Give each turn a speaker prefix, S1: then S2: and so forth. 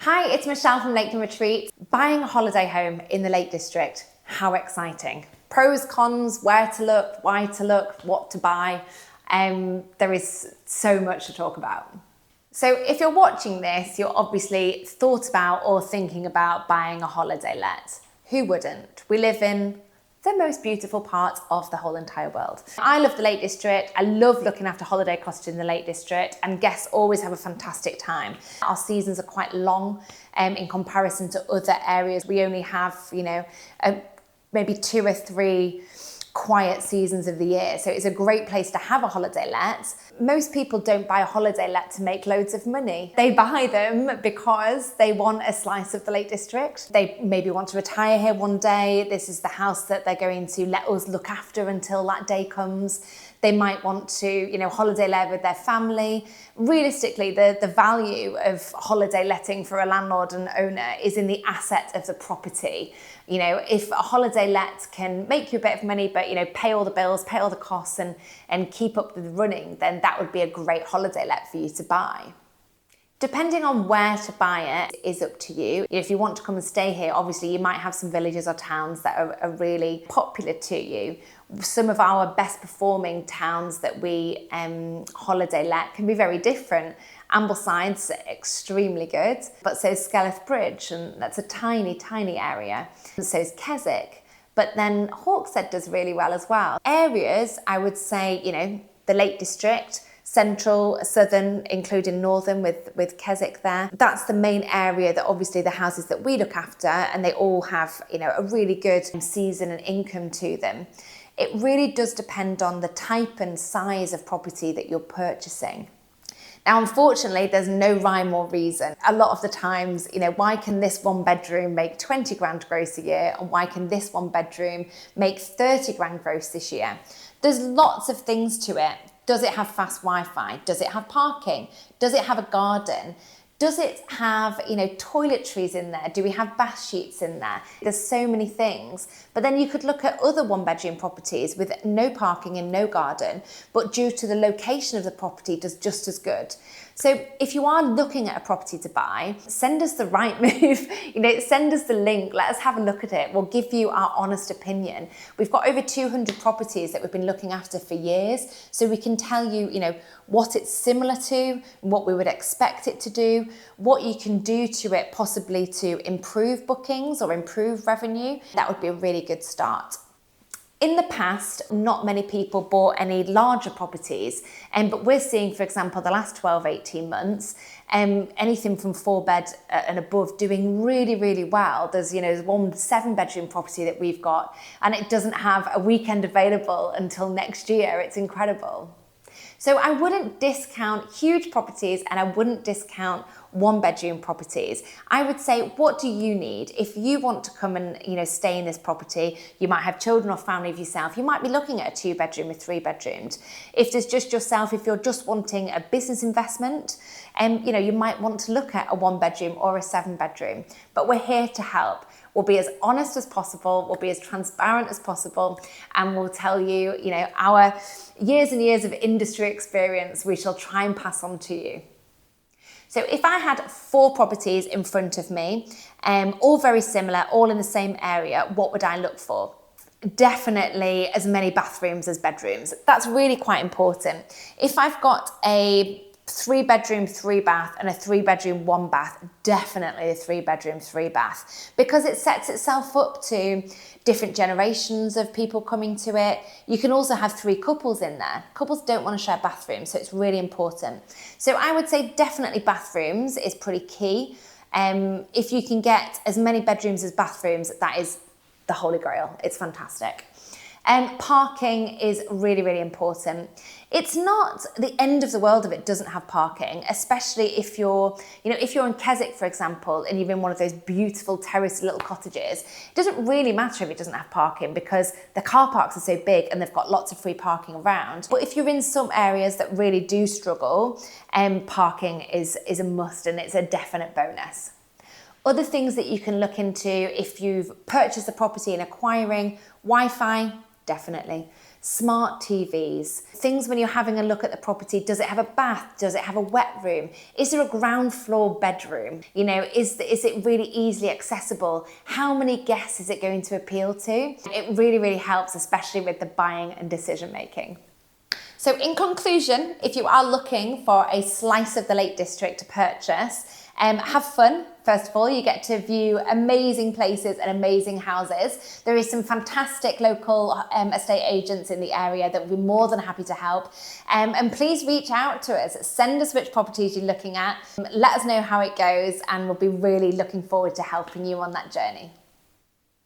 S1: Hi, it's Michelle from Lakeland Retreat. Buying a holiday home in the Lake District, how exciting. Pros, cons, where to look, why to look, what to buy. There is so much to talk about. So if you're watching this, you're obviously thought about or thinking about buying a holiday let. Who wouldn't? We live in the most beautiful part of the whole entire world. I love the Lake District. I love looking after holiday cottages in the Lake District, and guests always have a fantastic time. Our seasons are quite long in comparison to other areas. We only have, maybe 2 or 3 quiet seasons of the year. So it's a great place to have a holiday let. Most people don't buy a holiday let to make loads of money. They buy them because they want a slice of the Lake District. They maybe want to retire here one day. This is the house that they're going to let us look after until that day comes. They might want to, holiday let with their family. Realistically, the value of holiday letting for a landlord and owner is in the asset of the property. If a holiday let can make you a bit of money, but pay all the bills, pay all the costs and keep up with running, then that would be a great holiday let for you to buy. Depending on where to buy it is up to you. If you want to come and stay here, obviously you might have some villages or towns that are really popular to you. Some of our best performing towns that we holiday let can be very different. Ambleside's extremely good, but so is Skeleth Bridge, and that's a tiny, tiny area. And so is Keswick, but then Hawkshead does really well as well. Areas, I would say, the Lake District, central, southern, including northern with Keswick there. That's the main area that obviously the houses that we look after, and they all have, a really good season and income to them. It really does depend on the type and size of property that you're purchasing. Now, unfortunately, there's no rhyme or reason. A lot of the times, why can this 1 bedroom make 20 grand gross a year, and why can this 1 bedroom make 30 grand gross this year? There's lots of things to it. Does it have fast Wi-Fi? Does it have parking? Does it have a garden? Does it have, toiletries in there? Do we have bath sheets in there? There's so many things. But then you could look at other 1 bedroom properties with no parking and no garden, but due to the location of the property, does just as good. So if you are looking at a property to buy, send us the right move, send us the link, let us have a look at it. We'll give you our honest opinion. We've got over 200 properties that we've been looking after for years, so we can tell you, what it's similar to, what we would expect it to do, what you can do to it possibly to improve bookings or improve revenue. That would be a really good start. In the past, not many people bought any larger properties, but we're seeing, for example, the last 12, 18 months, anything from 4 bed and above doing really, really well. There's 1 7 bedroom property that we've got, and it doesn't have a weekend available until next year. It's incredible. So I wouldn't discount huge properties, and I wouldn't discount 1 bedroom properties. I would say, what do you need? If you want to come and stay in this property, you might have children or family of yourself. You might be looking at a 2 bedroom or 3 bedrooms. If there's just yourself, if you're just wanting a business investment, you might want to look at a 1 bedroom or a 7 bedroom. But we're here to help. We'll be as honest as possible, we'll be as transparent as possible, and we'll tell you, our years and years of industry experience, we shall try and pass on to you. So if I had 4 properties in front of me, all very similar, all in the same area, what would I look for? Definitely as many bathrooms as bedrooms. That's really quite important. If I've got a 3 bedroom, 3 bath and a 3 bedroom, 1 bath, definitely a 3 bedroom, 3 bath, because it sets itself up to different generations of people coming to it. You can also have 3 couples in there. Couples don't want to share bathrooms, so it's really important. So I would say definitely bathrooms is pretty key. If you can get as many bedrooms as bathrooms, that is the holy grail. It's fantastic. Parking is really, really important. It's not the end of the world if it doesn't have parking, especially if you're in Keswick, for example, and you're in one of those beautiful terraced little cottages. It doesn't really matter if it doesn't have parking because the car parks are so big and they've got lots of free parking around. But if you're in some areas that really do struggle, parking is a must, and it's a definite bonus. Other things that you can look into if you've purchased a property and acquiring: Wi-Fi, definitely. smart TVs, things when you're having a look at the property. Does it have a bath? Does it have a wet room? Is there a ground floor bedroom? You know, is it really easily accessible? How many guests is it going to appeal to? It really, really helps, especially with the buying and decision making. So in conclusion, if you are looking for a slice of the Lake District to purchase, have fun. First of all, you get to view amazing places and amazing houses. There is some fantastic local estate agents in the area that will be more than happy to help. And please reach out to us. Send us which properties you're looking at. Let us know how it goes, and we'll be really looking forward to helping you on that journey.